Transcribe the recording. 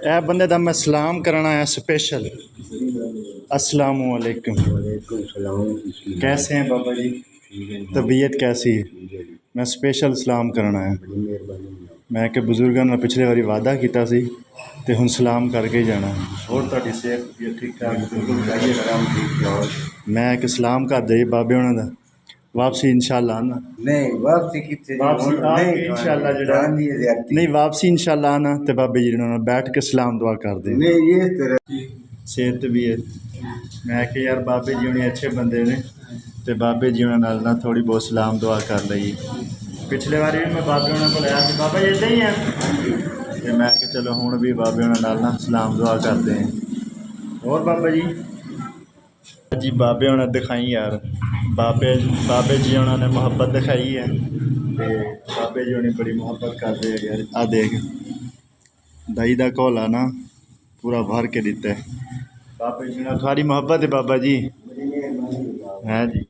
ए बंदे दा मैं सलाम करना है स्पेशल। अस्सलाम वालेकुम। कैसे हैं बाबा जी? तबीयत कैसी है? मैं स्पेशल सलाम करना है। मैं कि बजुर्गों ने पिछले बारी वादा किया सी ते हुण सलाम करके ही जाना है। और तुहाडी सेहत ठीक ठाक? मैं कि सलाम कर दे बाबे होना दा वापसी इंशाल्लाह आना। नहीं वापसी कितने वापसी आके इंशाल्लाह जड़ा नहीं वापसी इंशाल्लाह आना ते बाबे जी ने बैठ के सलाम दुआ कर दे। नहीं ये तरह सेहत भी है। मैं कि यार बाबे जी होनी अच्छे बंदे ने ते बाबे जी होना नाल ना थोड़ी बहुत सलाम दुआ कर लई। पिछले बारी भी मैं बाबे होना को आया बाबा जी इदां ही है ते मैं कि चलो हुण भी बाबे होना नाल ना सलाम दुआ करते हैं। और बाबा जी बाबे होना दिखाई यार बाबे जी उन्होंने मोहब्बत दिखाई है ते बाबे जी उन्हें बड़ी मोहब्बत करते हैं यार। आ देख दही का घोला ना पूरा भर के दिता है बाबे जी ने। थोड़ी मोहब्बत है बाबा जी है जी।